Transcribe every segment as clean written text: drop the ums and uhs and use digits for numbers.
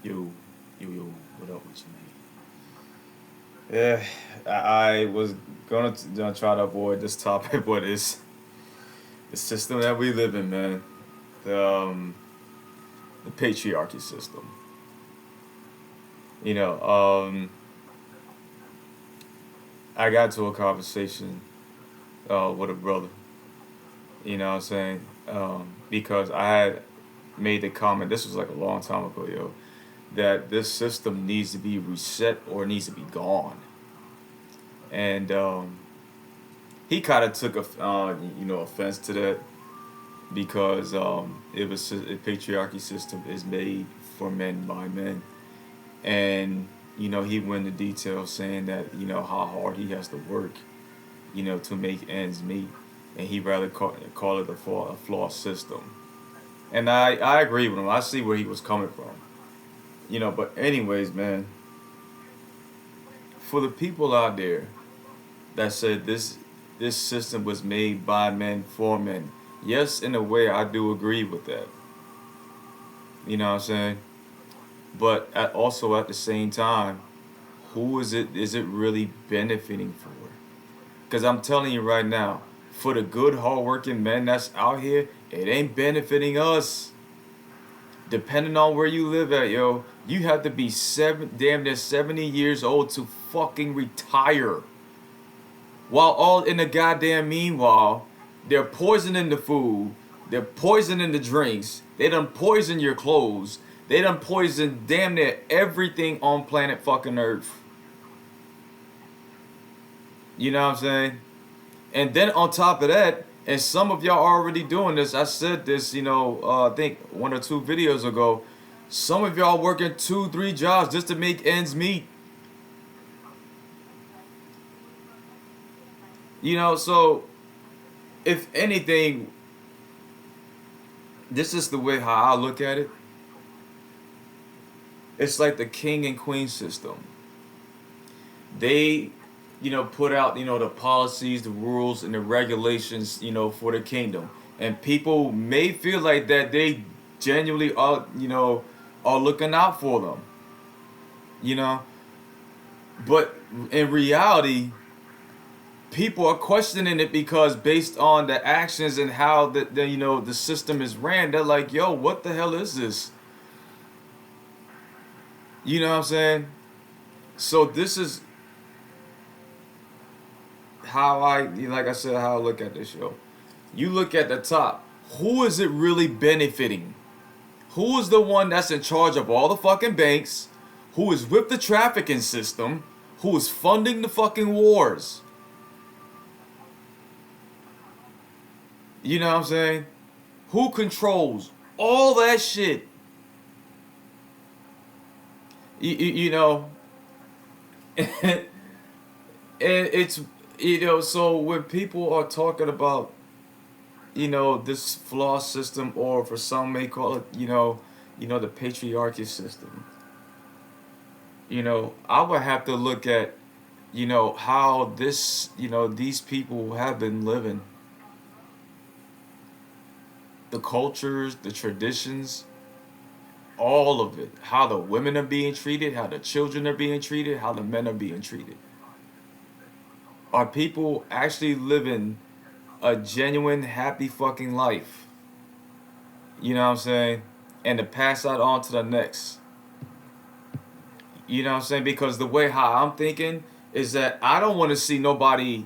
Yo, yo, what up with you, Yeah, I was gonna try to avoid this topic, but it's the system that we live in, man. The the patriarchy system. You know, I got to a conversation with a brother. You know what I'm saying? Because I had made the comment. This was like a long time ago, yo. That this system needs to be reset or needs to be gone. And he kind of took offense to that because it was a patriarchy system is made for men by men, and he went into detail saying that how hard he has to work, to make ends meet, and he rather call it a flawed system. And I agree with him. I see where he was coming from, But anyways, man, for the people out there that said this system was made by men for men, yes, in a way I do agree with that. You know what I'm saying? But also at the same time, who is it really benefiting for? Because I'm telling you right now, for the good hardworking men that's out here, it ain't benefiting us. Depending on where you live at, yo, you have to be damn near 70 years old to fucking retire. While all in the goddamn meanwhile, they're poisoning the food, they're poisoning the drinks, they done poison your clothes, they done poison damn near everything on planet fucking Earth. You know what I'm saying? And then on top of that, and some of y'all already doing this, I said this, I think 1 or 2 videos ago. Some of y'all working 2, 3 jobs just to make ends meet. So if anything, this is the way how I look at it. It's like the king and queen system. They, put out, the policies, the rules, and the regulations, for the kingdom. And people may feel like that they genuinely are looking out for them. You know, but in reality, people are questioning it because based on the actions and how the system is ran, they're like, yo, what the hell is this? You know what I'm saying? So this is how like I said, how I look at this show. You look at the top. Who is it really benefiting? Who is the one that's in charge of all the fucking banks? Who is with the trafficking system? Who is funding the fucking wars? You know what I'm saying? Who controls all that shit? You know, and it's so when people are talking about this flawed system, or for some may call it the patriarchy system. I would have to look at how these people have been living, the cultures, the traditions, all of it, how the women are being treated, how the children are being treated, how the men are being treated. Are people actually living a genuine happy fucking life? You know what I'm saying? And to pass that on to the next. You know what I'm saying? Because the way how I'm thinking is that I don't want to see nobody,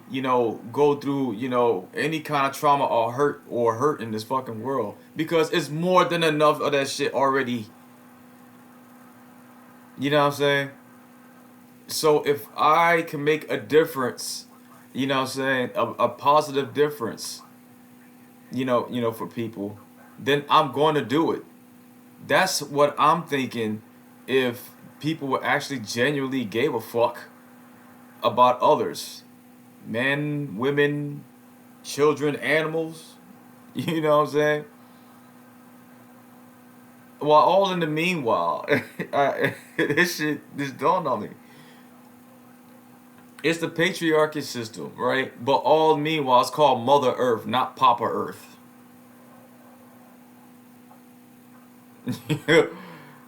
go through, any kind of trauma or hurt in this fucking world. Because it's more than enough of that shit already. You know what I'm saying? So if I can make a difference, what I'm saying, a positive difference, for people, then I'm going to do it. That's what I'm thinking. If people actually genuinely gave a fuck about others, men, women, children, animals, you know what I'm saying? While all in the meanwhile, this shit this dawned on me. It's the patriarchy system, right? But all meanwhile, it's called Mother Earth, not Papa Earth.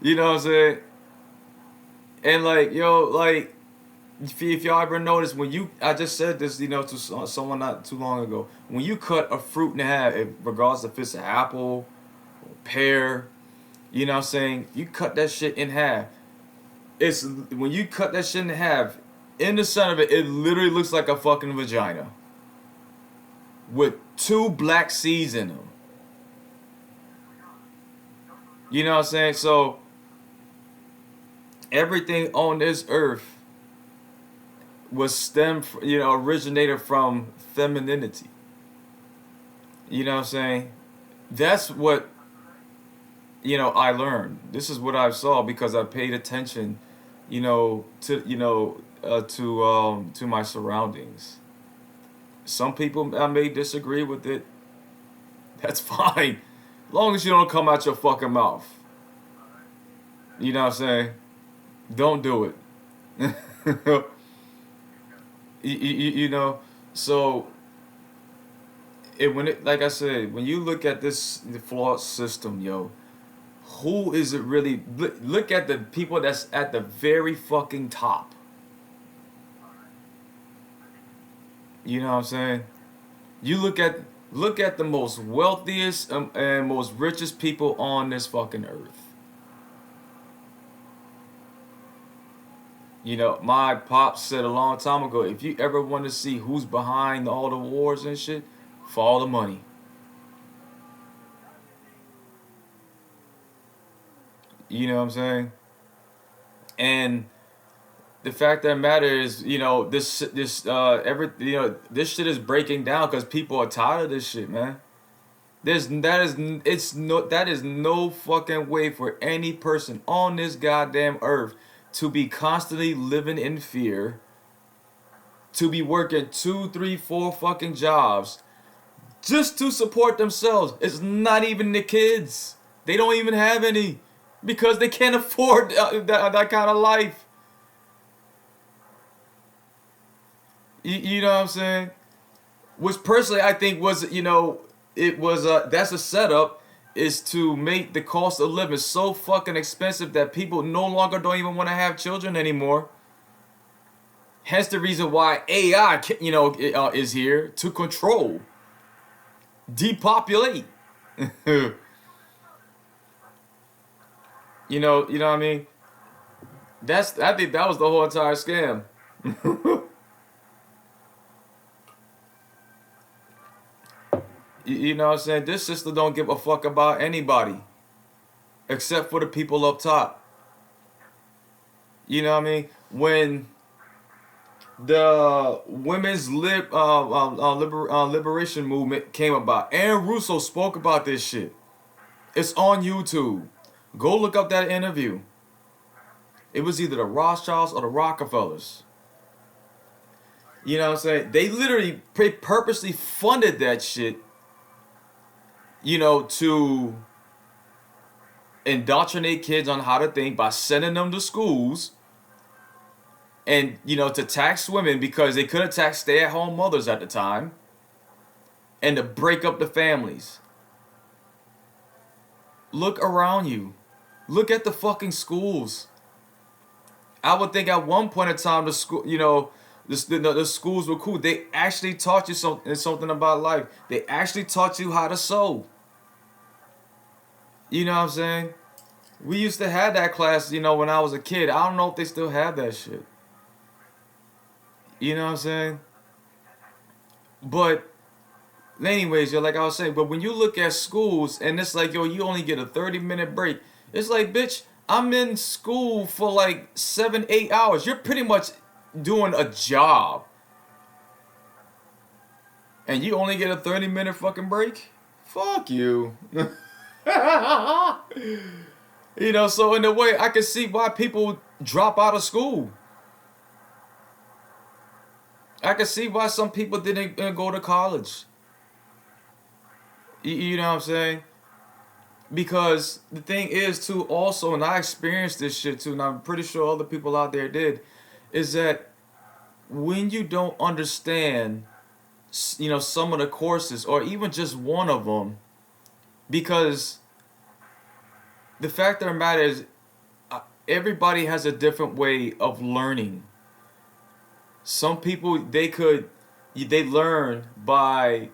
You know what I'm saying? And like, yo, like, if y'all ever notice, when you, I just said this, you know, to someone not too long ago, when you cut a fruit in half, regardless if it's an apple, pear, you know what I'm saying, you cut that shit in half. It's when you cut that shit in half, in the center of it, it literally looks like a fucking vagina with two black seeds in them. You know what I'm saying? So everything on this earth was originated from femininity. You know what I'm saying? That's what, I learned. This is what I saw because I paid attention, to my surroundings. Some people I may disagree with it. That's fine. As long as you don't come out your fucking mouth. You know what I'm saying? Don't do it. So like I said, when you look at the flawed system, yo, who is it really? Look at the people that's at the very fucking top. You know what I'm saying? You look at the most wealthiest and most richest people on this fucking earth. You know, my pops said a long time ago, if you ever want to see who's behind all the wars and shit, follow the money. You know what I'm saying? And the fact of the matter is, this shit is breaking down because people are tired of this shit, man. That is no fucking way for any person on this goddamn earth to be constantly living in fear, to be working 2, 3, 4 fucking jobs just to support themselves. It's not even the kids. They don't even have any because they can't afford that kind of life. You know what I'm saying? Which personally I think was, that's a setup, is to make the cost of living so fucking expensive that people no longer don't even want to have children anymore. Hence the reason why AI, is here to control, depopulate. You know what I mean? I think that was the whole entire scam. You know what I'm saying? This system don't give a fuck about anybody except for the people up top. You know what I mean? When the women's liberation movement came about, Aaron Russo spoke about this shit. It's on YouTube. Go look up that interview. It was either the Rothschilds or the Rockefellers. You know what I'm saying? They literally purposely funded that shit, to indoctrinate kids on how to think by sending them to schools and, to tax women because they couldn't tax stay-at-home mothers at the time and to break up the families. Look around you. Look at the fucking schools. I would think at one point in time the school, the schools were cool. They actually taught you something about life. They actually taught you how to sew. You know what I'm saying? We used to have that class, when I was a kid. I don't know if they still have that shit. You know what I'm saying? But anyways, like I was saying, but when you look at schools and it's like, you only get a 30-minute break. It's like, bitch, I'm in school for like 7, 8 hours. You're pretty much doing a job. And you only get a 30-minute fucking break? Fuck you. So in a way, I can see why people drop out of school. I can see why some people didn't go to college. You know what I'm saying? Because the thing is, too, also, and I experienced this shit, too, and I'm pretty sure other people out there did, is that when you don't understand, some of the courses, or even just one of them, because the fact of the matter is, everybody has a different way of learning. Some people they learn by,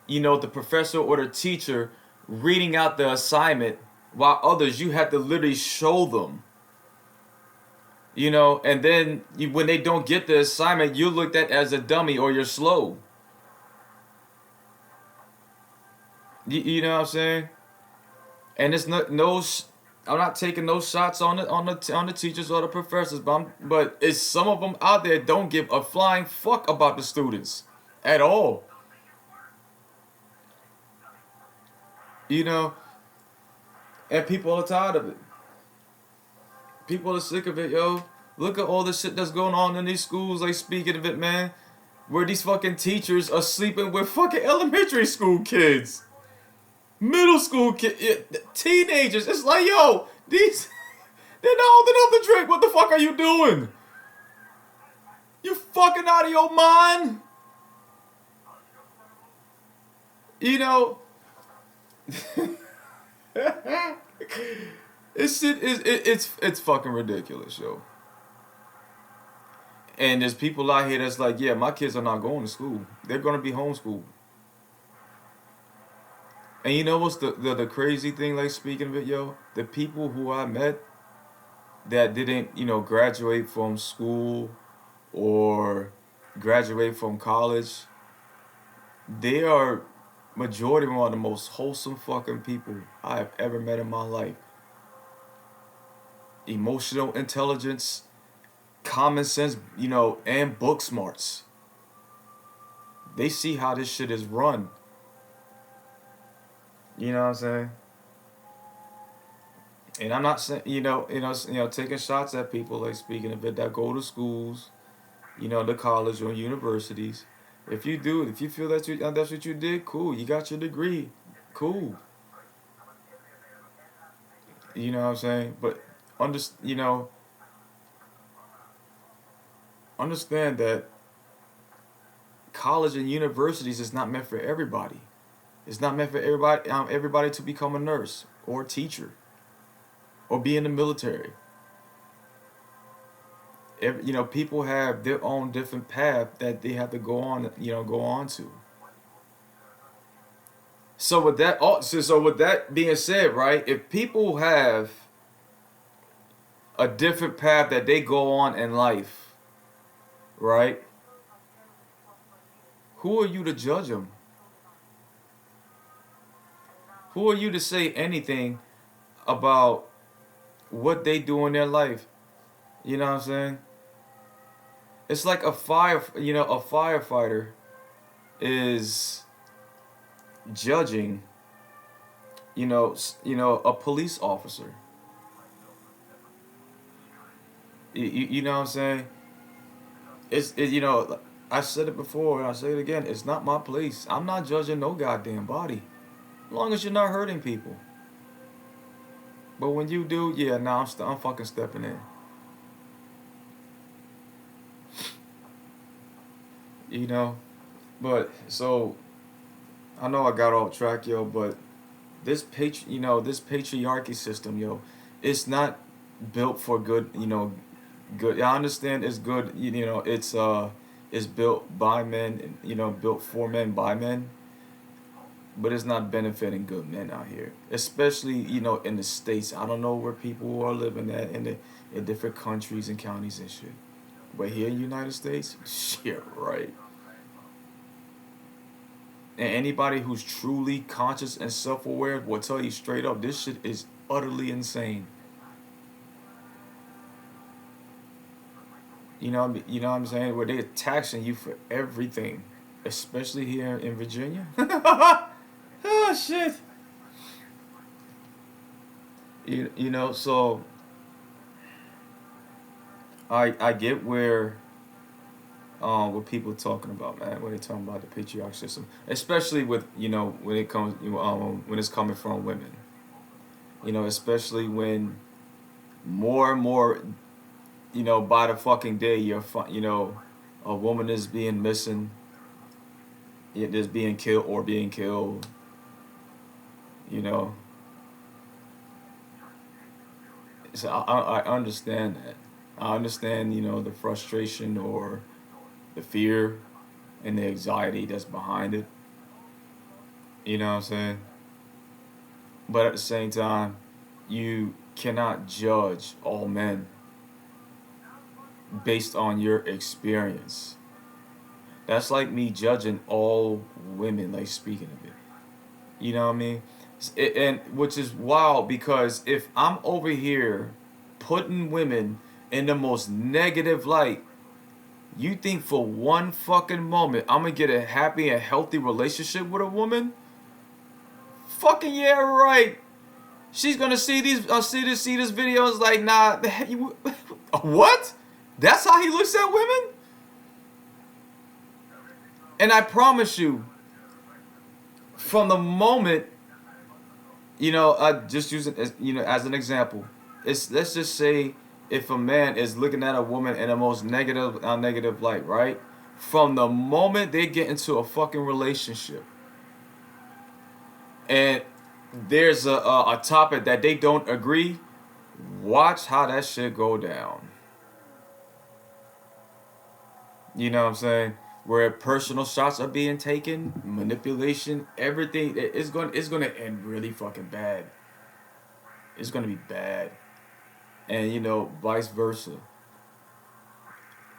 the professor or the teacher reading out the assignment, while others you have to literally show them. And then when they don't get the assignment, you're looked at as a dummy or you're slow. You know what I'm saying? And it's not no. I'm not taking no shots on the teachers or the professors, but it's some of them out there don't give a flying fuck about the students at all. You know, and people are tired of it. People are sick of it, yo. Look at all the shit that's going on in these schools. Like, speaking of it, man, where these fucking teachers are sleeping with fucking elementary school kids, middle school kids, teenagers. It's like, yo, these they're not old enough to drink. What the fuck are you doing? You fucking out of your mind? You know, this shit it's fucking ridiculous, yo. And there's people out here that's like, yeah, my kids are not going to school. They're gonna be homeschooled. And you know what's the crazy thing? Like, speaking of it, yo, the people who I met that didn't, graduate from school or graduate from college, they are majority of them are the most wholesome fucking people I have ever met in my life. Emotional intelligence, common sense, and book smarts. They see how this shit is run. You know what I'm saying? And I'm not saying, taking shots at people, like, speaking of it, that go to schools, the college or universities. If you feel that's what you did, cool. You got your degree, cool. You know what I'm saying? But under, you know, understand that college and universities is not meant for everybody. It's not meant for everybody to become a nurse or a teacher or be in the military. People have their own different path that they have to go on to. So with that being said, right, if people have a different path that they go on in life, right, who are you to judge them? Who are you to say anything about what they do in their life? You know what I'm saying? It's like a firefighter is judging, a police officer. You know what I'm saying? I said it before and I say it again. It's not my place. I'm not judging no goddamn body, as long as you're not hurting people. But when you do, yeah, now I'm fucking stepping in. You know, but so I know I got off track, yo, but this patriarchy system, yo, it's not built for good. I understand it's good. It's built by men, built for men by men, but it's not benefiting good men out here, especially in the states. I don't know where people are living at in different countries and counties and shit, but here in the United States, shit, right. And anybody who's truly conscious and self-aware will tell you straight up, this shit is utterly insane. You know what I'm saying? Where they're taxing you for everything, especially here in Virginia. Oh shit. So I get where what people talking about, man, when they talking about the patriarch system, especially with when it comes when it's coming from women. Especially when more and more by the fucking day a woman is being missing, is being killed or being killed. You know, So I understand that. I understand, the frustration or the fear and the anxiety that's behind it. You know what I'm saying? But at the same time, you cannot judge all men based on your experience. That's like me judging all women, like speaking of it. You know what I mean? And which is wild because if I'm over here putting women in the most negative light, you think for one fucking moment I'm gonna get a happy and healthy relationship with a woman? Fucking yeah, right. She's gonna see these, see this videos like, nah, what? That's how he looks at women? And I promise you, from the moment, I just use it as as an example. It's Let's just say if a man is looking at a woman in the most negative light, right? From the moment they get into a fucking relationship, and there's a topic that they don't agree, watch how that shit go down. You know what I'm saying? Where personal shots are being taken, manipulation, everything. It's gonna end really fucking bad. It's gonna be bad, and vice versa.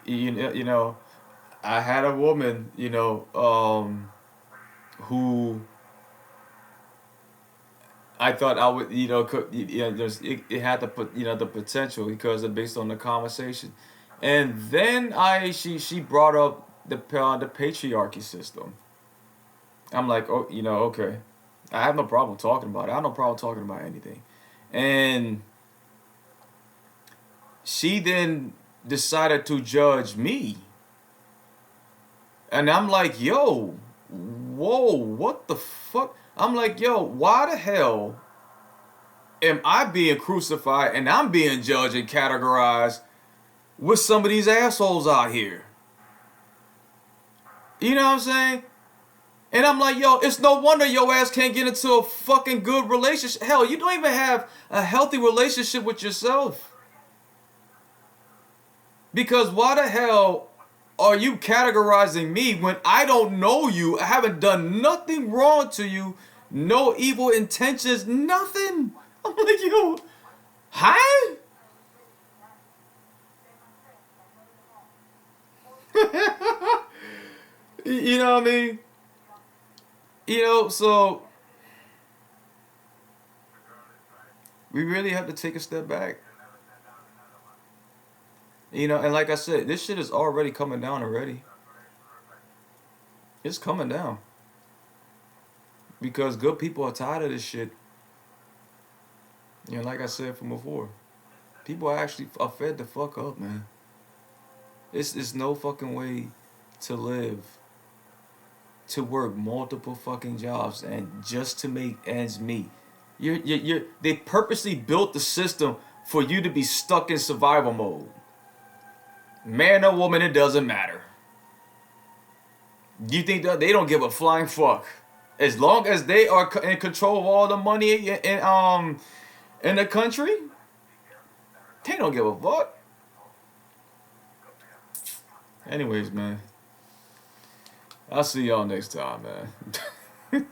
I had a woman, who I thought I would, it had to put, the potential because of based on the conversation, and then she brought up the patriarchy system. I'm like, oh, okay, I have no problem talking about it. I have no problem talking about anything, and she then decided to judge me, and I'm like, yo, whoa, what the fuck? I'm like, yo, why the hell am I being crucified and I'm being judged and categorized with some of these assholes out here? You know what I'm saying? And I'm like, yo, it's no wonder your ass can't get into a fucking good relationship. Hell, you don't even have a healthy relationship with yourself. Because why the hell are you categorizing me when I don't know you? I haven't done nothing wrong to you. No evil intentions, nothing. I'm like, yo, hi? You know what I mean? So we really have to take a step back. And like I said, this shit is already coming down already. It's coming down. Because good people are tired of this shit. Like I said from before, people are actually are fed the fuck up, man. It's no fucking way to live, to work multiple fucking jobs and just to make ends meet. They purposely built the system for you to be stuck in survival mode. Man or woman, it doesn't matter. Do you think that they don't give a flying fuck? As long as they are in control of all the money in the country, they don't give a fuck. Anyways, man, I'll see y'all next time, man.